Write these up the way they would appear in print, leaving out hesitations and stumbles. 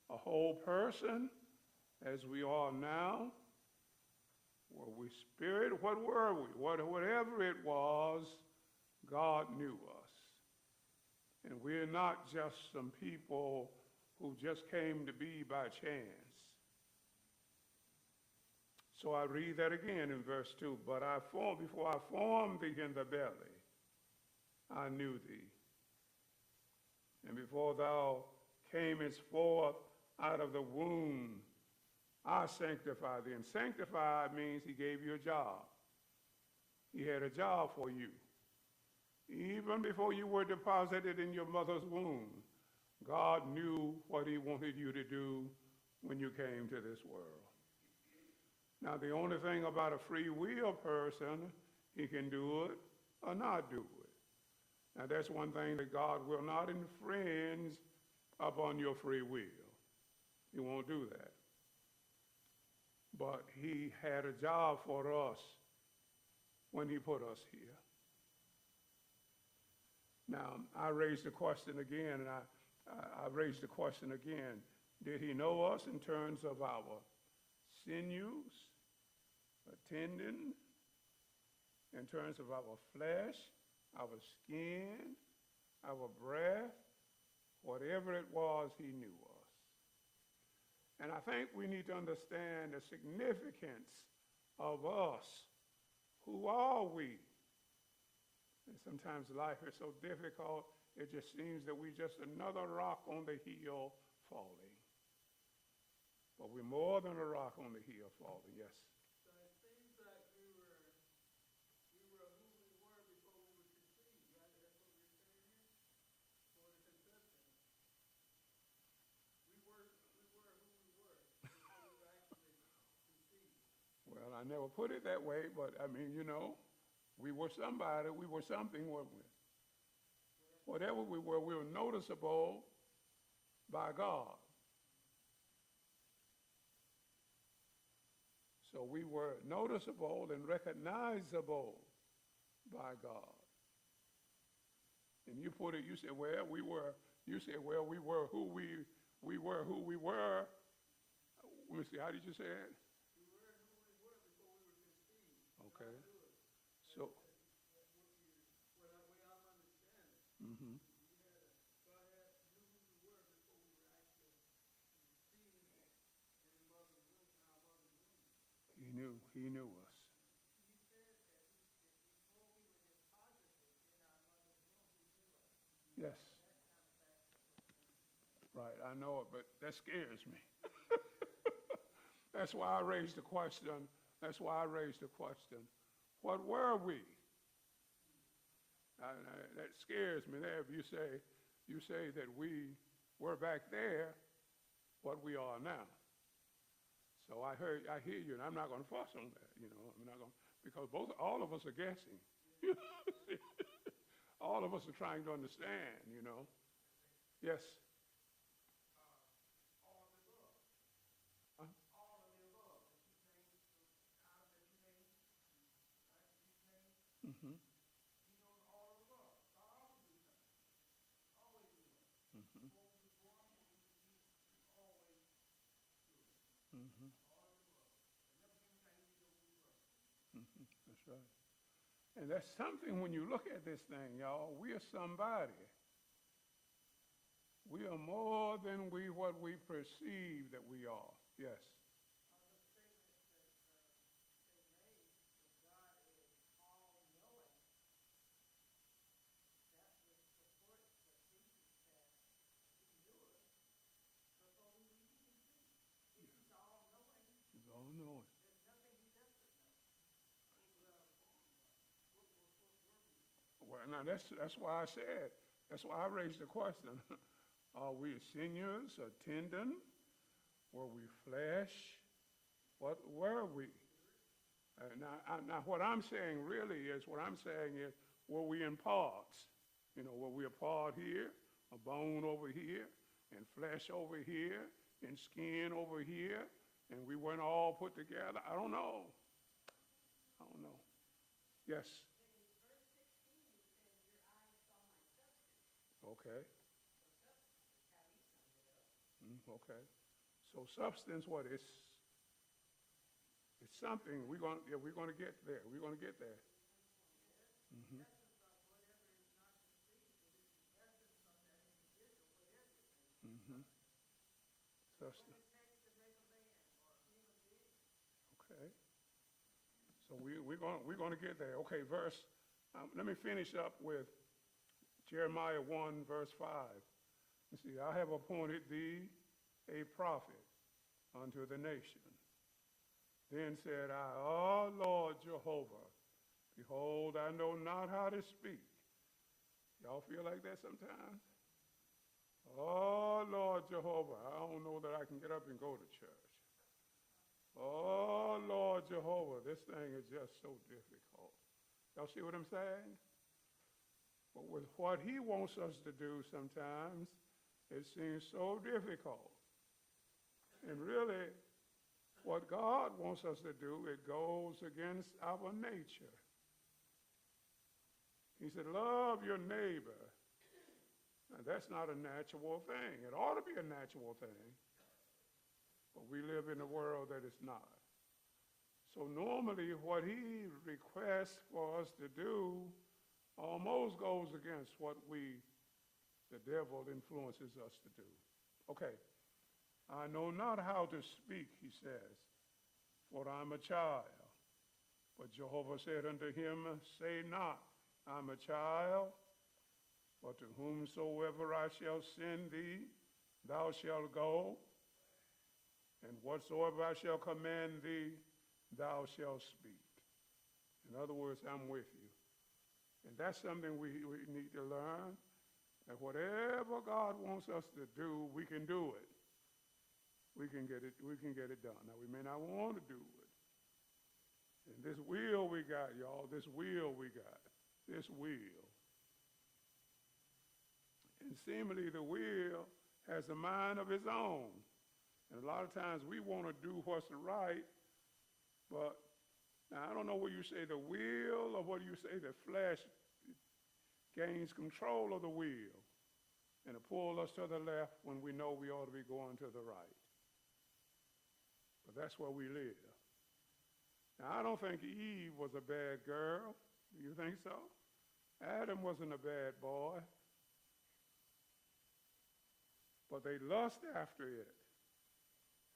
a whole person as we are now? Were we spirit? What were we? Whatever it was, God knew us. And we're not just some people who just came to be by chance. So I read that again in verse 2. But before I formed thee in the belly, I knew thee. And before thou camest forth out of the womb, I sanctified thee. And sanctified means he gave you a job. He had a job for you. Even before you were deposited in your mother's womb, God knew what he wanted you to do when you came to this world. Now, the only thing about a free will person, he can do it or not do it. Now, that's one thing that God will not infringe upon your free will. He won't do that. But he had a job for us when he put us here. Now, I raised the question again, and I raised the question again. Did he know us in terms of our sinews, tendon, in terms of our flesh, our skin, our breath? Whatever it was, he knew us. And I think we need to understand the significance of us. Who are we? And sometimes life is so difficult, it just seems that we're just another rock on the hill falling. But we're more than a rock on the hill falling, yes. So it seems like we were who we were before we were conceived, right? That's what we're saying here? For the conception. We were who we were before we were actually conceived. Well, I never put it that way, but I mean, we were somebody, we were something, weren't we? Whatever we were noticeable by God. So we were noticeable and recognizable by God. And you put it, you said, well, we were who we were. Let me see, how did you say it? We were who we were before we were conceived. Okay. God knew us. So, What I'm understanding. mm-hmm. God knew who we were before we were actually conceived in the mother's womb, in our mother's womb. He knew us. He said that before we were deposited in our mother's womb, he knew us. Yes. Right, I know it, but that scares me. That's why I raised the question. What were we? That scares me there. If you say that we were back there, what we are now. So I hear you, and I'm not going to fuss on that. I'm not going because all of us are guessing. All of us are trying to understand. Yes. Mm-hmm. Mm-hmm. Mm-hmm. Mm-hmm. That's right. And that's something when you look at this thing, y'all. We are somebody. We are more than what we perceive that we are. Yes. He's all knowing. Well, now that's why I raised the question. Are we sinews or tendon? Were we flesh? What were we? Now what I'm saying is, were we in parts? Were we a part here, a bone over here, and flesh over here, and skin over here, and we weren't all put together? I don't know. Yes. Okay. Okay. So substance, what? It's something. We're going to get there. We're going to get there. Hmm. Hmm. Substance. Okay. So we're going to get there. Okay, let me finish up with Jeremiah 1, verse 5. You see, I have appointed thee a prophet unto the nation. Then said I, O Lord Jehovah, behold, I know not how to speak. Y'all feel like that sometimes? Oh, Lord Jehovah, I don't know that I can get up and go to church. Oh, Lord Jehovah, this thing is just so difficult. Y'all see what I'm saying? But with what he wants us to do sometimes, it seems so difficult. And really, what God wants us to do, it goes against our nature. He said, love your neighbor. Now, that's not a natural thing. It ought to be a natural thing. But we live in a world that is not. So normally what he requests for us to do almost goes against what the devil influences us to do. Okay. I know not how to speak, he says, for I'm a child. But Jehovah said unto him, say not, I'm a child, but to whomsoever I shall send thee, thou shalt go, and whatsoever I shall command thee, thou shalt speak. In other words, I'm with you. And that's something we need to learn, that whatever God wants us to do, we can do it. We can get it done. Now, we may not want to do it. And this will we got, y'all, this will we got, this will. And seemingly the will has a mind of its own. And a lot of times we want to do what's right, but now I don't know whether you say the will or whether you say the flesh gains control of the will and to pull us to the left when we know we ought to be going to the right. But that's where we live. Now, I don't think Eve was a bad girl. Do you think so? Adam wasn't a bad boy. But they lust after it.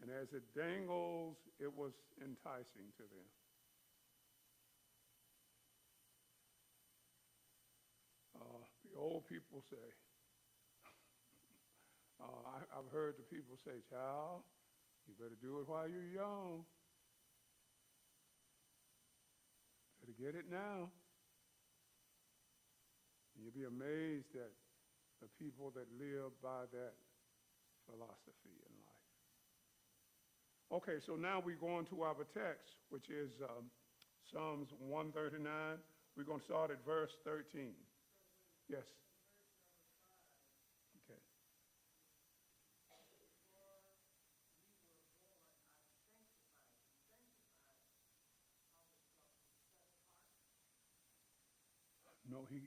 And as it dangles, it was enticing to them. The old people say, I've heard the people say, child, you better do it while you're young. Better get it now. And you'll be amazed at the people that live by that philosophy in life. Okay, so now we go on to our text, which is Psalms 139. We're going to start at verse 13. Yes. Okay. No, he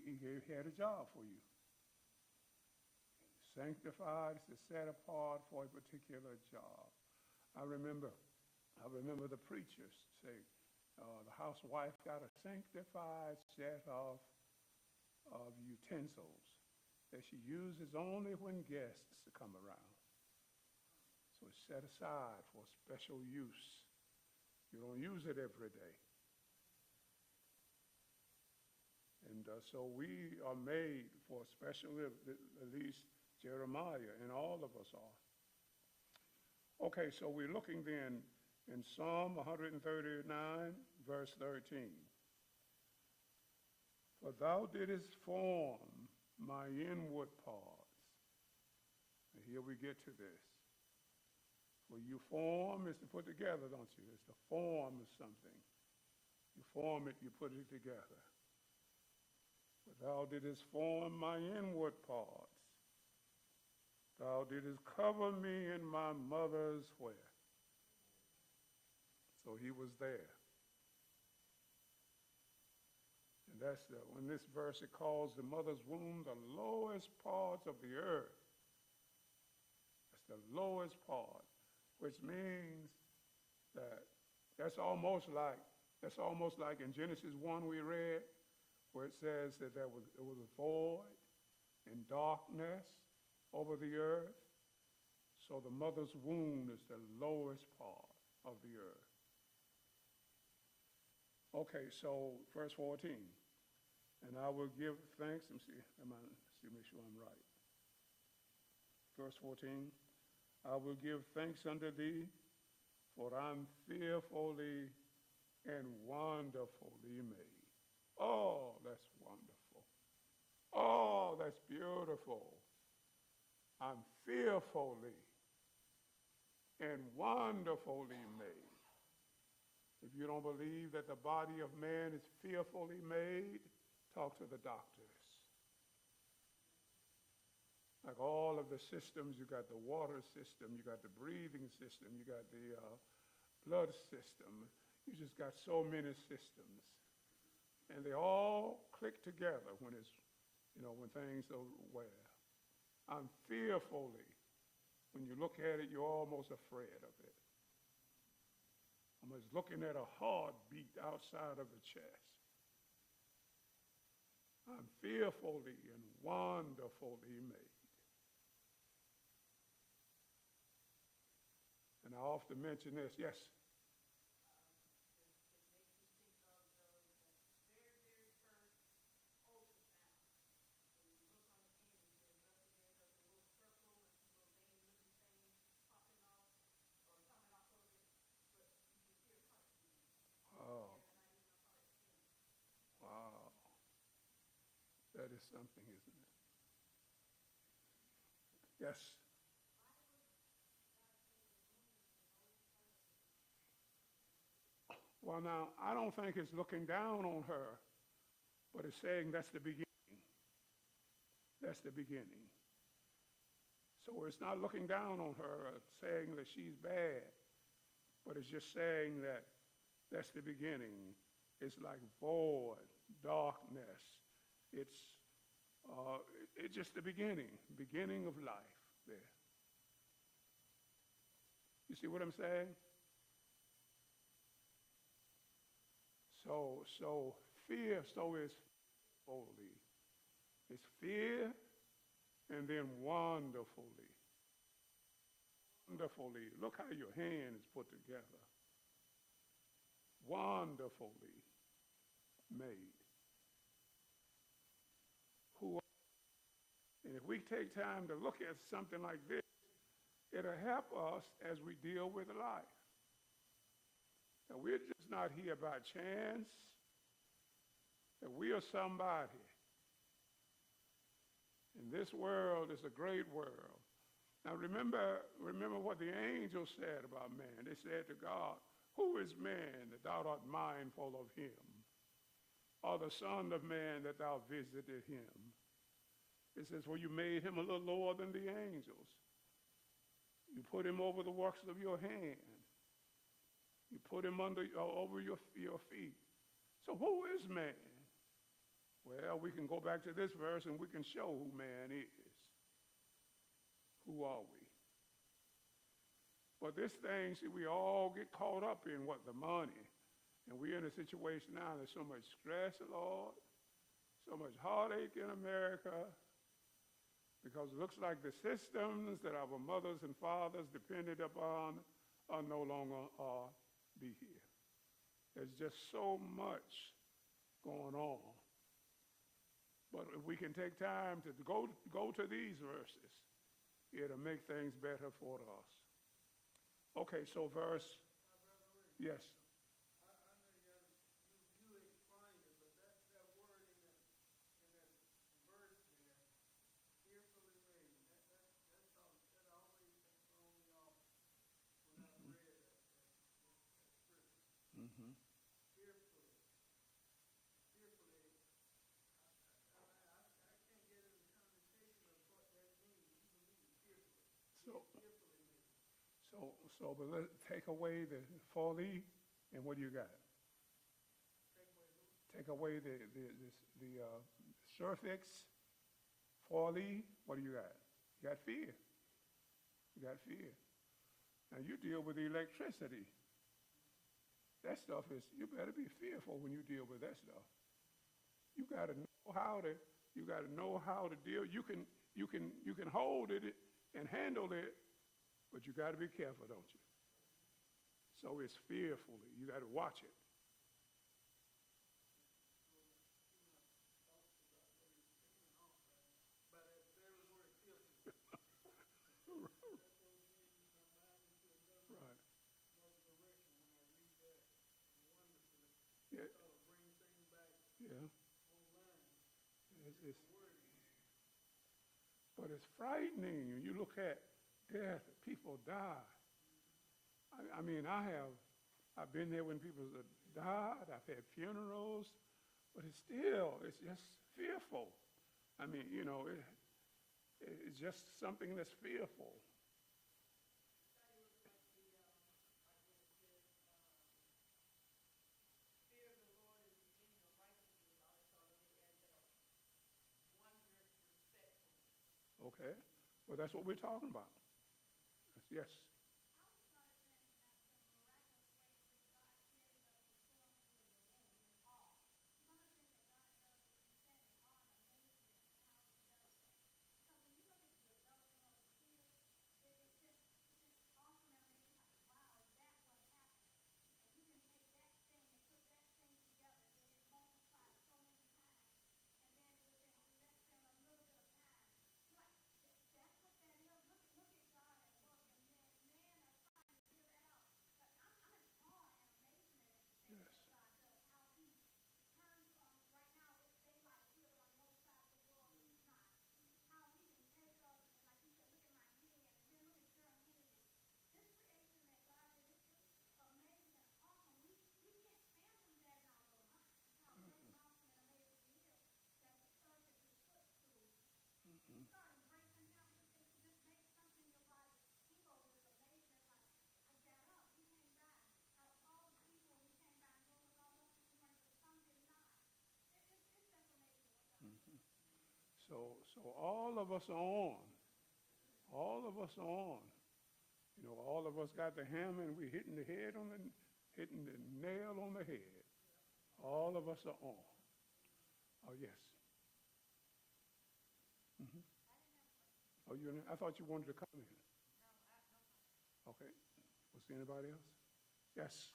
had a job for you. Sanctified is to set apart for a particular job. I remember the preachers say the housewife got a sanctified set of utensils that she uses only when guests come around. So it's set aside for special use. You don't use it every day. And so we are made for special, at least Jeremiah, and all of us are. Okay, so we're looking then in Psalm 139, verse 13. For thou didst form my inward parts. And here we get to this. For you form is to put together, don't you? It's the form of something. You form it, you put it together. For thou didst form my inward parts. Thou didst cover me in my mother's where? So he was there. And that's when this verse, it calls the mother's womb the lowest parts of the earth. the lowest part, which means that that's almost like in Genesis 1 we read, where it says that it was a void and darkness over the earth. So the mother's womb is the lowest part of the earth. Okay, so verse 14. And I will give thanks. Let me make sure I'm right. Verse 14. I will give thanks unto thee, for I'm fearfully and wonderfully made. Oh, that's wonderful. Oh, that's beautiful. I'm fearfully and wonderfully made. If you don't believe that the body of man is fearfully made, talk to the doctors. Like all of the systems, you got the water system, you got the breathing system, you got the blood system. You just got so many systems. And they all click together when things are well. I'm fearfully. When you look at it, you're almost afraid of it. I'm just looking at a heartbeat outside of the chest. I'm fearfully and wonderfully made. And I often mention this. Yes? Oh, wow. That is something, isn't it? Yes? Well, now, I don't think it's looking down on her, but it's saying that's the beginning. That's the beginning. So it's not looking down on her, saying that she's bad, but it's just saying that that's the beginning. It's like void, darkness. It's just the beginning of life there. You see what I'm saying? So fear, so is holy. It's fear and then wonderfully. Wonderfully. Look how your hand is put together. Wonderfully made. And if we take time to look at something like this, it'll help us as we deal with life. That we're just not here by chance, that we are somebody. And this world is a great world. Now remember what the angels said about man. They said to God, who is man that thou art mindful of him? Or the son of man that thou visited him? It says, well, you made him a little lower than the angels. You put him over the works of your hand. You put him over your feet. So who is man? Well, we can go back to this verse and we can show who man is. Who are we? But this thing, see, we all get caught up in the money. And we're in a situation now, there's so much stress, Lord, so much heartache in America, because it looks like the systems that our mothers and fathers depended upon are no longer be here. There's just so much going on. But if we can take time to go to these verses, it'll make things better for us. Okay, so verse, yes. You explained it, but that word in that verse there, fearfully made, that always thrown me off when I read that scripture. Mm-hmm. Fearfully. I can't get in the connotation of what that means. Fearfully. Fearfully made. But let's take away the folly, and what do you got? Take away the suffix, folly, what do you got? You got fear. You got fear. Now you deal with electricity. That stuff is, you better be fearful when you deal with that stuff. You got to know how to, deal. You can hold it and handle it, but you got to be careful, don't you? So it's fearfully. You got to watch it. By that very word, fearful. Right. Another direction when I read that wonderfully. Yeah. Sort of bring things back Yeah. online. It's, Wording. but it's frightening. You look at death, people die. I mean, I've been there when people have died. I've had funerals, but it's just fearful. I mean, it's just something that's fearful. Okay, well, that's what we're talking about. Yes. Yes. So all of us are on. All of us are on. All of us got the hammer and we're hitting the nail on the head. All of us are on. Oh, yes. Oh, I thought you wanted to come in. Okay. Was there anybody else? Yes.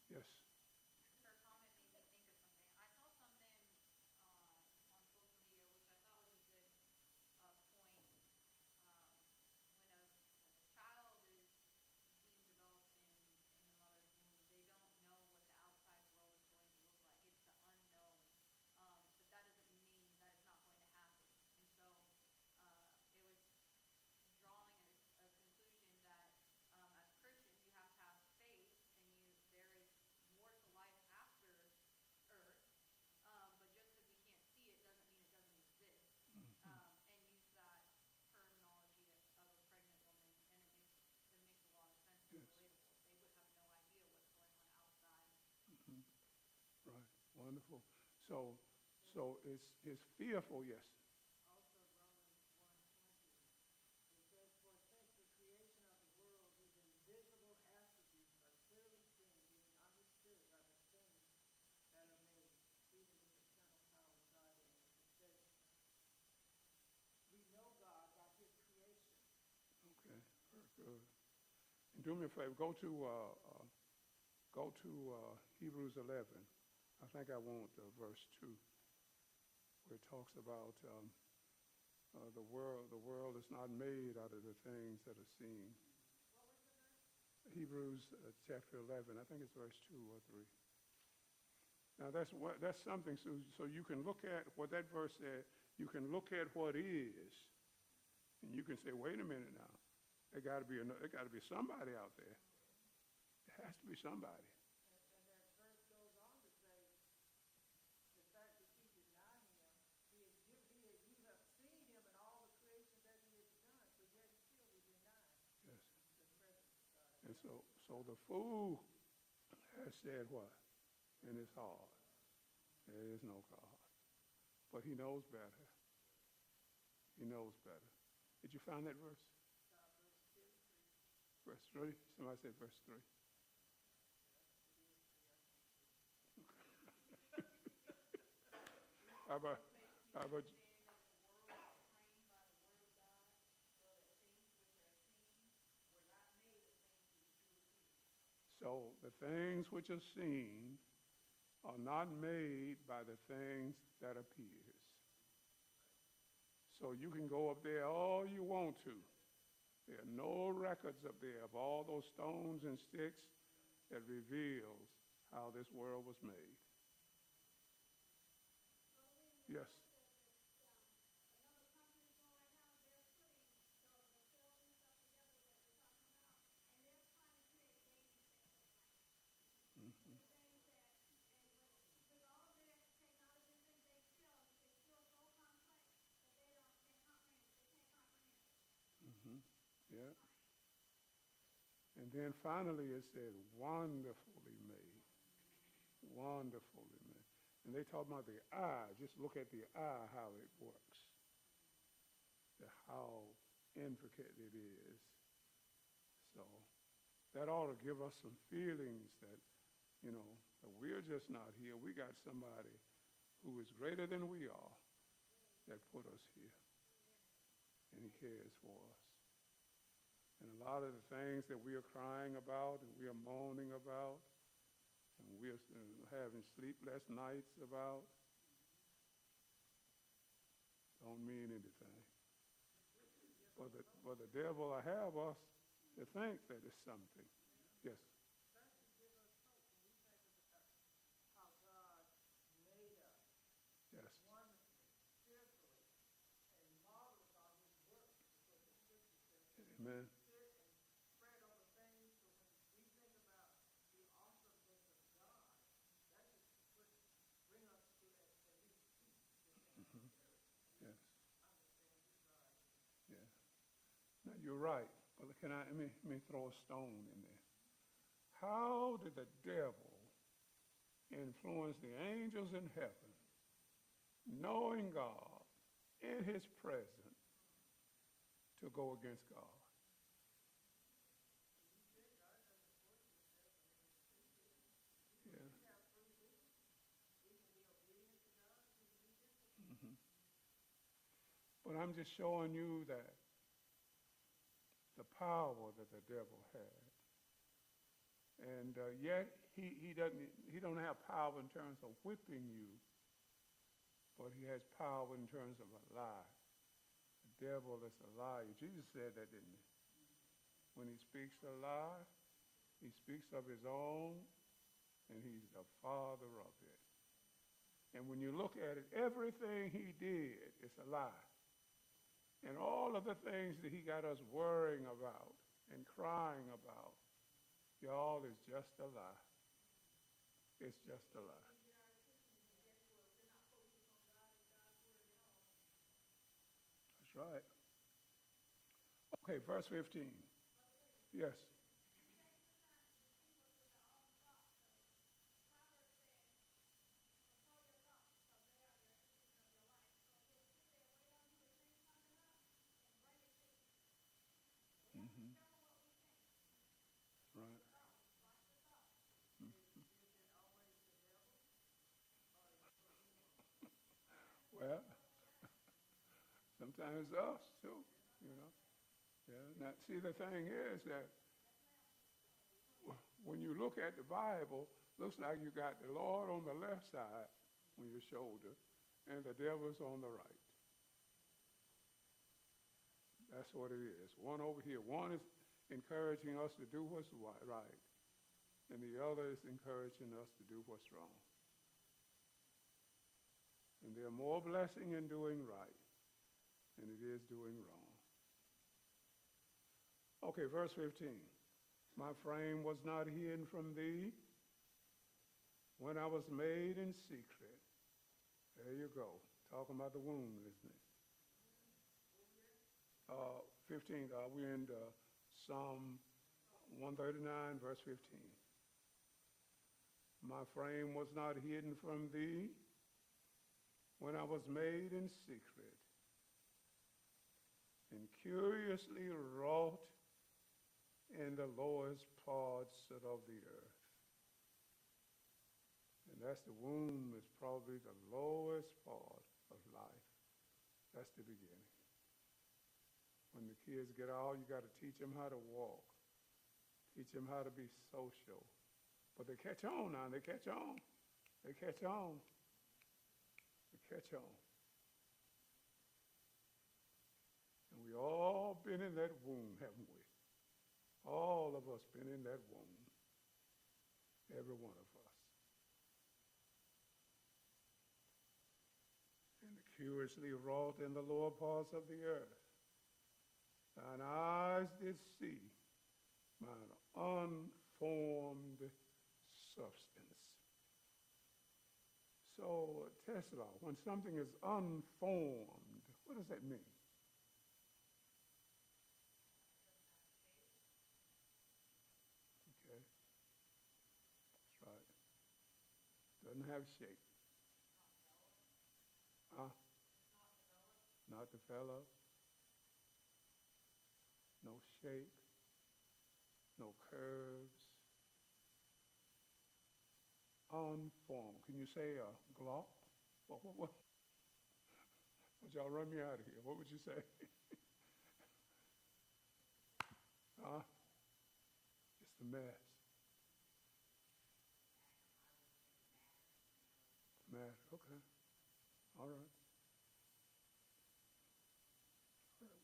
Yes. Right. Wonderful. So it's fearful, yes. Also, Romans 1:20, it says, "For since the creation of the world, his invisible attributes are clearly seen, being understood by the things that are made, even the eternal power of God in it." It says, we know God by his creation. Okay. Very good. And do me a favor. Go to Hebrews 11. I think I want verse 2, where it talks about the world. The world is not made out of the things that are seen. What was the verse? Hebrews chapter 11. I think it's verse 2 or 3. Now that's something. So you can look at what that verse said. You can look at what is, and you can say, wait a minute now. There got to be somebody out there. There has to be somebody. And that verse goes on to say, the fact that you deny him, you have seen him in all the creation that he has done, but yet still we deny Yes. the presence of God. And so the fool has said what? In his heart, there is no God. But he knows better. He knows better. Did you find that verse? Verse 3? Somebody said verse 3. How about so the things which are seen are not made by the things that appears. So you can go up there all you want to. There are no records up there of all those stones and sticks that reveals how this world was made. Yes. Yeah. And then finally it said, wonderfully made. Wonderfully made. And they talk about the eye. Just look at the eye, how it works. How intricate it is. So that ought to give us some feelings that, that we're just not here. We got somebody who is greater than we are that put us here. And he cares for us. And a lot of the things that we are crying about and we are moaning about and we are having sleepless nights about don't mean anything. But the devil will have us to think that it's something. Yes. That should give us hope when we think about how God made us Yes. wonderfully, fearfully, and marvelous are his works, because the scripture says Amen. sit and spread over things. So when we think about the awesomeness of God, that should bring us to at least peace within our spirit. Yes. Understand who God is. Yeah. Now you're right. But let me throw a stone in there. How did the devil influence the angels in heaven, knowing God in his presence, to go against God? Yeah. Mm-hmm. But I'm just showing you that the power that the devil had. And yet he don't have power in terms of whipping you, but he has power in terms of a lie. The devil is a liar. Jesus said that, didn't he? When he speaks a lie, he speaks of his own, and he's the father of it. And when you look at it, everything he did is a lie. And all of the things that he got us worrying about and crying about, y'all, is just a lie. It's just a lie. That's right. Okay, verse 15. Yes. Mm-hmm. Right. Well, sometimes us too, Yeah. Now, see, the thing is that when you look at the Bible, looks like you got the Lord on the left side on your shoulder, and the devil's on the right. That's what it is. One over here. One is encouraging us to do what's right, and the other is encouraging us to do what's wrong. And there's more blessing in doing right than it is doing wrong. Okay, verse 15. My frame was not hidden from thee when I was made in secret. There you go. Talking about the womb, isn't it? 15, we're in Psalm 139, verse 15. My frame was not hidden from thee when I was made in secret and curiously wrought in the lowest parts of the earth. And that's the womb is probably the lowest part of life. That's the beginning. When the kids get out, you got to teach them how to walk. Teach them how to be social. But they catch on now. They catch on. They catch on. They catch on. And we all been in that womb, haven't we? All of us been in that womb. Every one of us. And curiously wrought in the lower parts of the earth. Thine eyes did see mine unformed substance. So, Tesla, when something is unformed, what does that mean? Okay, that's right. Doesn't have shape. Not developed. No shape. No curves. Unformed. Can you say glop? What y'all run me out of here? What would you say? Just a mess. Mess. Okay. All right.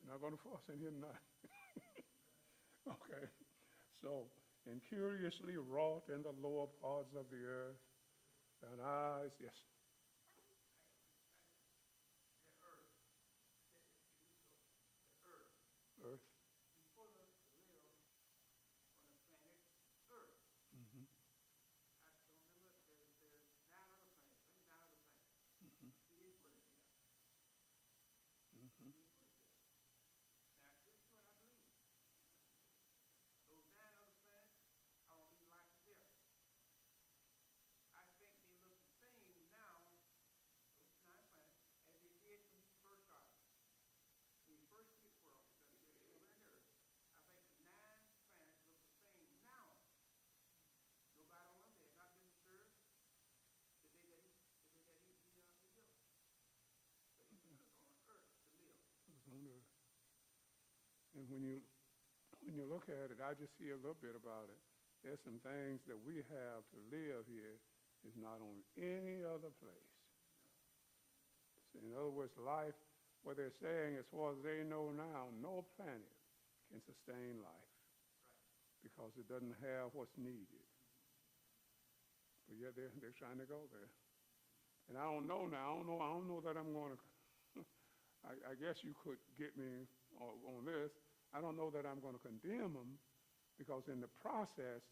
We're not going to force in here tonight. Okay. So, and curiously wrought in the lower parts of the earth, and eyes, yes. Earth. He put us to live on the planet Earth. Mm-hmm. I don't remember, there's 9 other planets. There's 9 other planets. Mm-hmm. He didn't put it there. Mm-hmm. He didn't put it there. Now, this is what I believe. Those 9 other planets, I don't believe life is there. I think they look the same now, those 9 planets, as they did when he first started. When he first hit the world, because they were in the earth. I think the 9 planets look the same now. Nobody on them, they have not been disturbed the day that he built. But he put us on earth to live. It was on earth. And when you look at it, I just see a little bit about it. There's some things that we have to live here is not on any other place. So in other words, life, what they're saying, as far as they know now, no planet can sustain life because it doesn't have what's needed. But yet they're trying to go there. And I don't know now. I don't know that I'm going to. I guess you could get me on this. I don't know that I'm going to condemn them because in the process,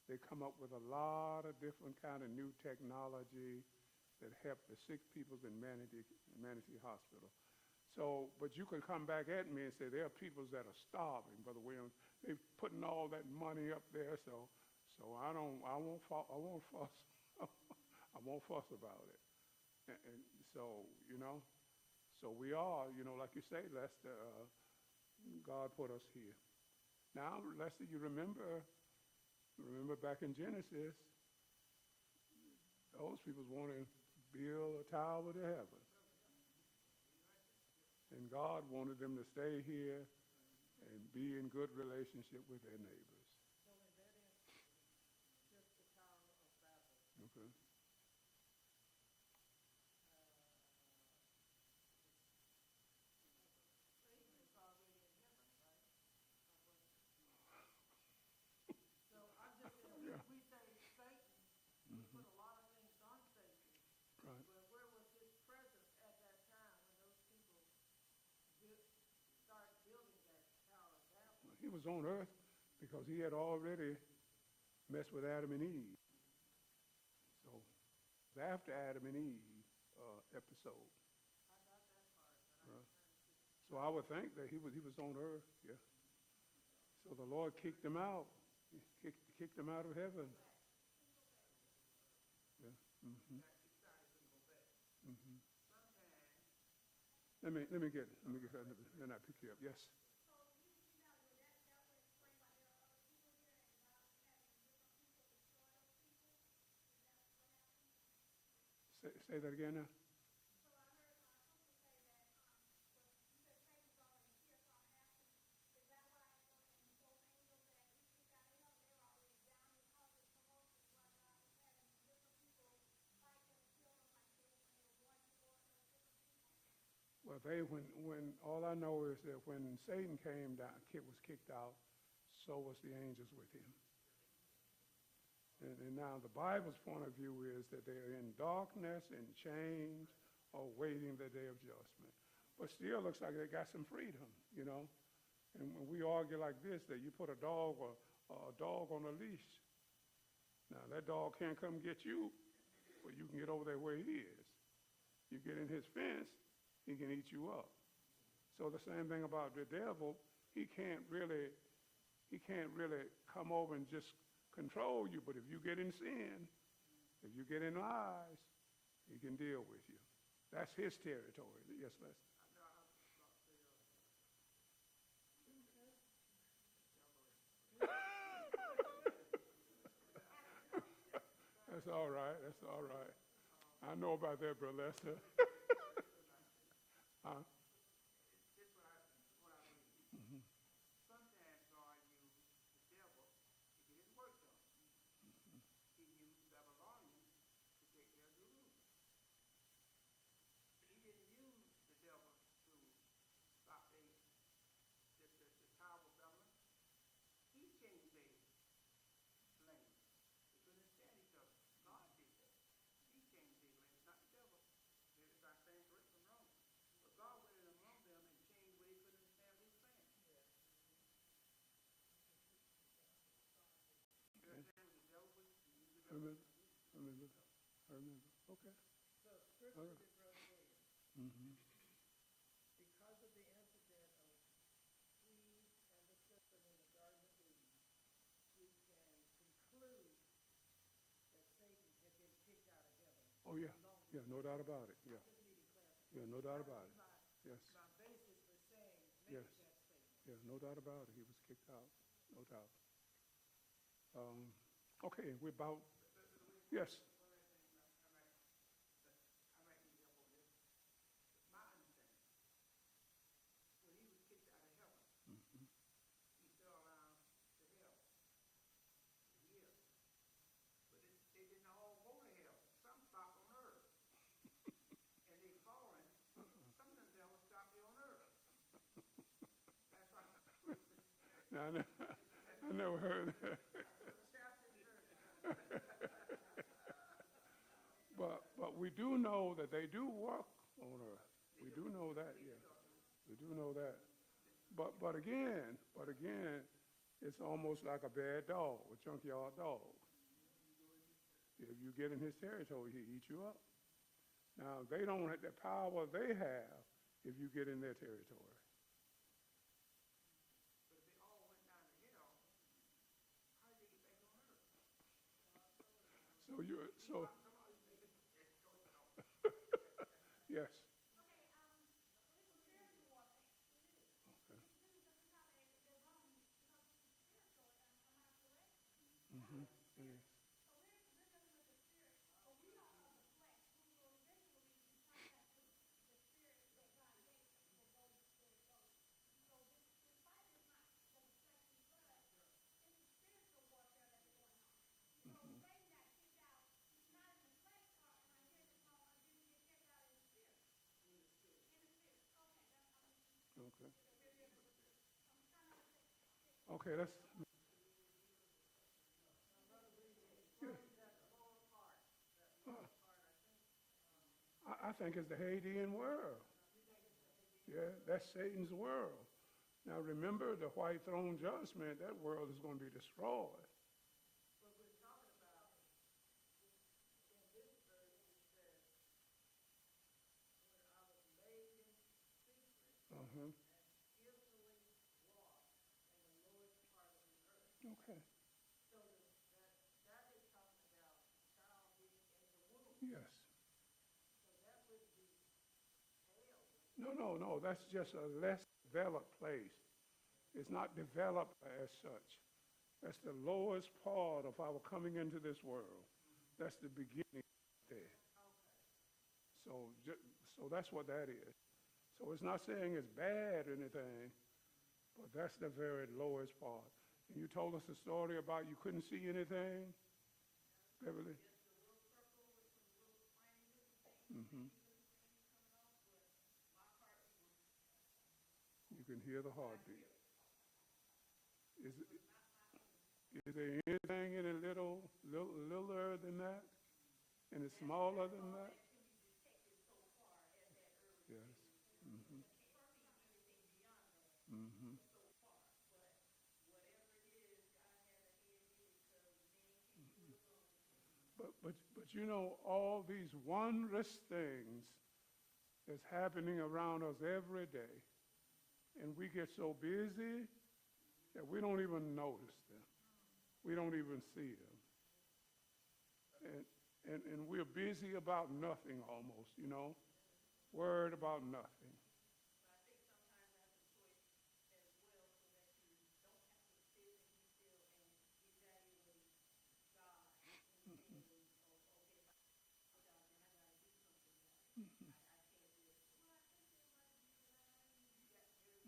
they come up with a lot of different kind of new technology that help the sick people in Manatee Hospital. So, but you could come back at me and say there are people that are starving, Brother Williams. They're putting all that money up there, so I won't fuss. I won't fuss about it. And so, so we are, like you say, Lester, God put us here. Now, Lester, you remember back in Genesis, those people wanted to build a tower to heaven. And God wanted them to stay here and be in good relationship with their neighbors. So in that instance, just the Tower of Babel. Okay. Satan is already in heaven, right? So I'm just saying, we say Satan, we put a lot of things on Satan, Right. but where was his presence at that time when those people started building that Tower of Babel? He was was on earth because he had already messed with Adam and Eve. So it's after Adam and Eve episode. So I would think that he was on earth, yeah. So the Lord kicked him out. He kicked him out of heaven. Yeah. Mm-hmm. Mm-hmm. Let me get her, then I pick you up. Yes. Say that again now. Well, when all I know is that when Satan came down, was kicked out, so was the angels with him. And now the Bible's point of view is that they're in darkness and chains, awaiting the day of judgment. But still looks like they got some freedom, you know. And when we argue like this, that you put a dog on a leash. Now that dog can't come get you, but you can get over there where he is. You get in his fence, he can eat you up. So the same thing about the devil, he can't really come over and just control you, but if you get in sin, if you get in lies, he can deal with you. That's his territory. Yes, Lester. That's all right. That's all right. I know about that, Brother Lester. Huh? Mm-hmm. Sometimes God used the devil to get his work done. He used Babylonians to take care of Jerusalem. He didn't use the devil to stop the Tower of Babylon. He changed their language. They couldn't understand each other. God did that. He changed their language, not the devil. If I stand correct from wrong. But God went in among them and changed where they couldn't understand what he was saying. I remember. Okay. So scripture All right. did Brother William. Mm-hmm. Because of the incident of Eve and the serpent in the Garden of Eden, we can conclude that Satan had been kicked out of heaven. Oh, yeah. Yeah, no doubt about it. Yeah. Just needed clarification. Yeah, no doubt about it. Yes. My basis for saying, Yes. make that statement. Yeah, no doubt about it. He was kicked out. No doubt. Okay, we're about, yes. I might need help on this. My understanding, when he was kicked out of heaven, Mm-hmm. he fell down to hell. Yeah. But they didn't all go to hell. Some stopped on earth. And they fallen. Some of them devils stopped here on earth. That's right. Now, I never heard that. But we do know that they do work on earth. We do know that, yeah. We do know that. But again, it's almost like a bad dog, a junkyard dog. If you get in his territory, he eats you up. Now, they don't have the power they have if you get in their territory. But if they all went down to hell, how did they get back on earth? Yes. Okay. Mm-hmm. Yes. Okay. Okay, that's. Yeah. I think it's the Hadean world. Yeah, that's Satan's world. Now remember, the white throne judgment, that world is going to be destroyed. But we're talking about, in this verse, it says, when I was made in secret Uh-huh. and skillfully wrought in the lowest part of the earth. Okay. So that is talking about child being in the womb. Yes. So that would be hell. No. That's just a less developed place. It's not developed as such. That's the lowest part of our coming into this world. That's the beginning there. So that's what that is. So it's not saying it's bad or anything, but that's the very lowest part. And you told us a story about you couldn't see anything, Beverly? Mm-hmm. You can hear the heartbeat. Is there anything in it littler than that? And it's smaller than that? Yes. Mm-hmm. Mm-hmm. But you know, all these wondrous things that's happening around us every day, and we get so busy that we don't even notice them. We don't even see them. And we're busy about nothing almost, you know, worried about nothing.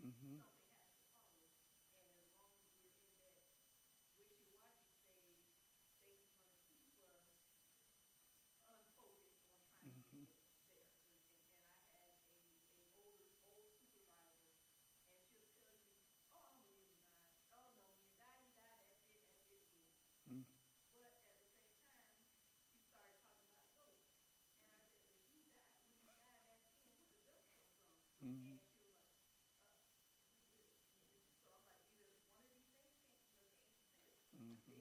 Mm-hmm. Mm-hmm. Mm-hmm. Mm-hmm. Mm-hmm.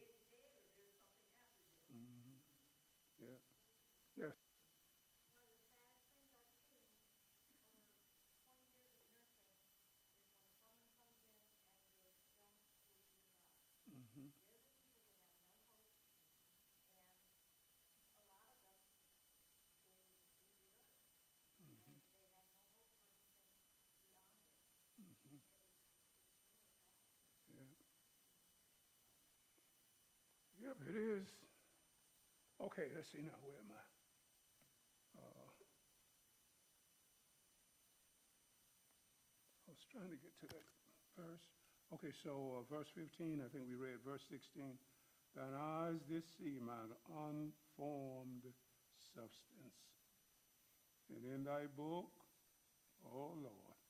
Mm-hmm. Yeah. Yes. Mm-hmm. Mm-hmm. Mm-hmm. Yeah. Yep, it is. Okay, let's see now. Where am I? I was trying to get to that verse. Okay, so verse 15, I think we read verse 16. Thine eyes did see mine unformed substance. And in thy book, oh Lord,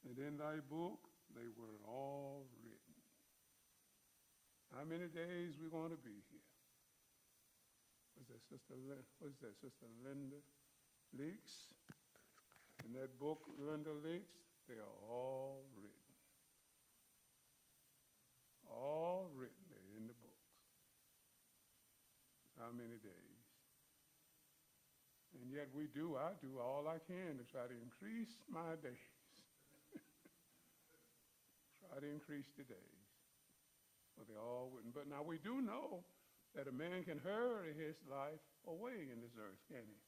and in thy book they were all written. How many days we going to be here? What is that, Sister Linda Leaks? In that book, Linda Leaks, they are all written. All written. They're in the books. How many days? And yet I do all I can to try to increase my days. Try to increase the days. But they all wouldn't. But now we do know that a man can hurry his life away in this earth, can he?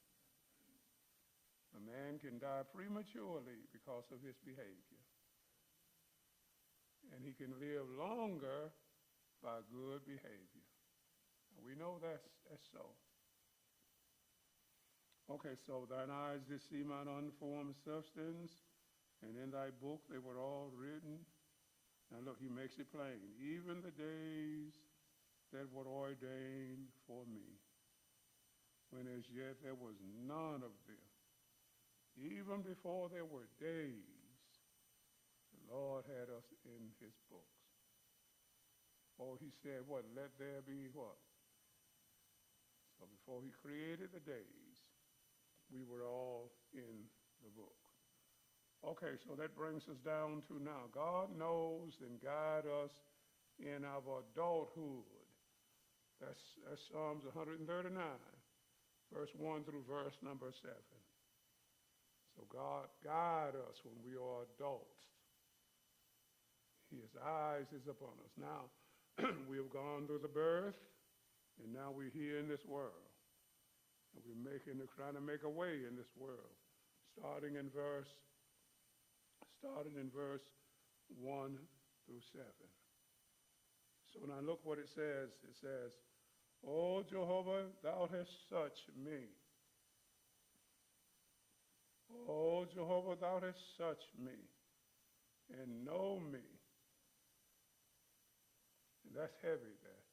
A man can die prematurely because of his behavior. And he can live longer by good behavior. We know that's so. Okay, so thine eyes did see mine unformed substance, and in thy book they were all written. Now look, he makes it plain. Even the days that were ordained for me, when as yet there was none of them. Even before there were days, the Lord had us in his books. Oh, he said, what? Let there be what? So before he created the days, we were all in the book. Okay, so that brings us down to now. God knows and guides us in our adulthood. That's Psalms 139, verse 1 through verse number 7. So God guides us when we are adults. His eyes is upon us. Now, we have gone through the birth, and now we're here in this world. And we're trying to make a way in this world, starting in verse 1 through 7. So now look what it says. It says, O Jehovah, thou hast searched me. O Jehovah, thou hast searched me and know me. And that's heavy there.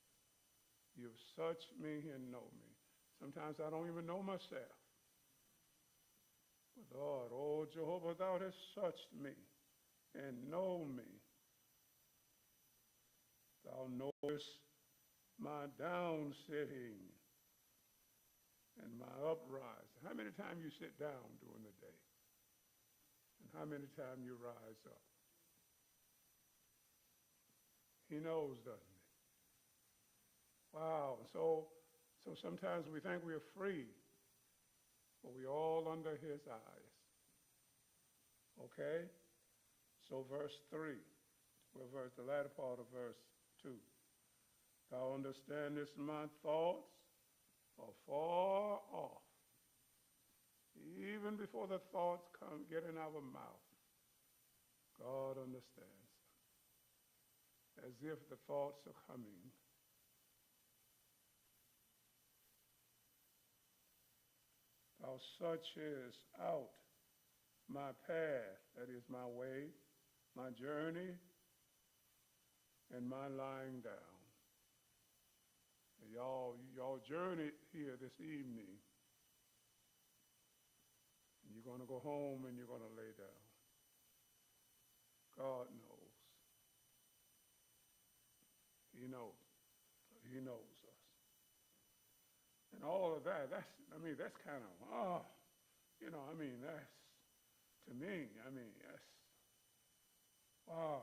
You've searched me and know me. Sometimes I don't even know myself. But Lord, O Jehovah, thou hast searched me and know me. Thou knowest my down sitting and my uprising. How many times you sit down during the day? And how many times you rise up? He knows, doesn't he? Wow. So sometimes we think we're free, but we're all under his eyes. Okay? So verse 3, the latter part of verse 2. Thou understandest my thoughts are far off. Even before the thoughts get in our mouth, God understands them, as if the thoughts are coming. Thou searchest out my path, that is my way, my journey, and my lying down. Y'all journeyed here this evening. And you're going to go home and you're going to lay down. God knows. He knows. He knows us. And all of that, that's kind of, that's, to me, that's, wow.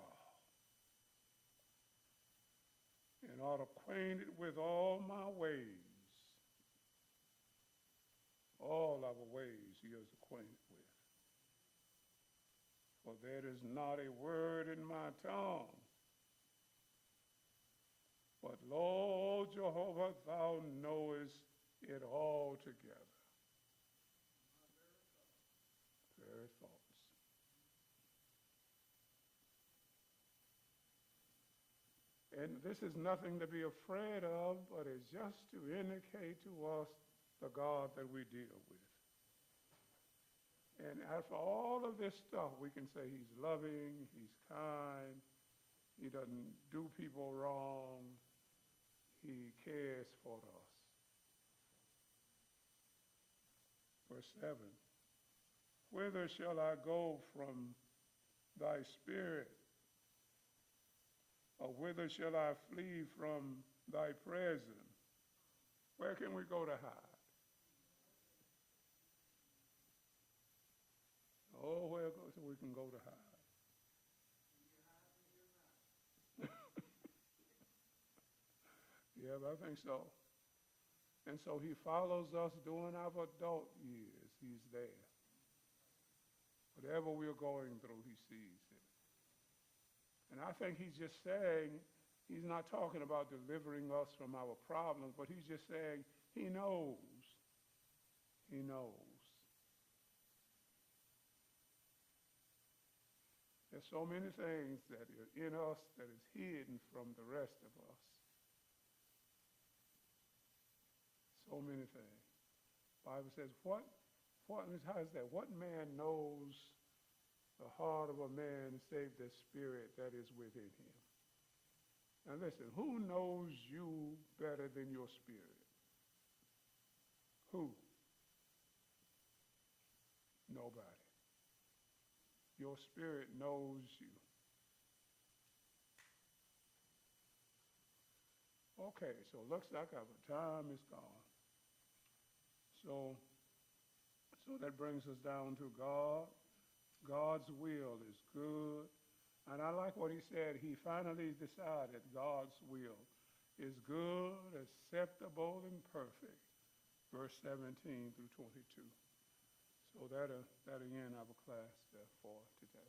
And art acquainted with all my ways. All our ways he is acquainted with. For there is not a word in my tongue. But Lord Jehovah, thou knowest it all together. Very thoughts. And this is nothing to be afraid of, but it's just to indicate to us the God that we deal with. And after all of this stuff, we can say he's loving, he's kind, he doesn't do people wrong, he cares for us. Verse 7, whither shall I go from thy spirit? Or whither shall I flee from thy presence? Where can we go to hide? Oh, where so we can go to hide? Yeah, I think so. And so he follows us during our adult years. He's there. Whatever we're going through, he sees it. And I think he's just saying, he's not talking about delivering us from our problems, but he's just saying he knows. He knows. There's so many things that are in us that is hidden from the rest of us. So many things. The Bible says, how is that? What man knows the heart of a man save the spirit that is within him? Now listen, who knows you better than your spirit? Who? Nobody. Your spirit knows you. Okay, so it looks like our time is gone. So that brings us down to God God's will is good. And I like what he said. He finally decided God's will is good, acceptable, and perfect. Verse 17 through 22. So that again, our class for today.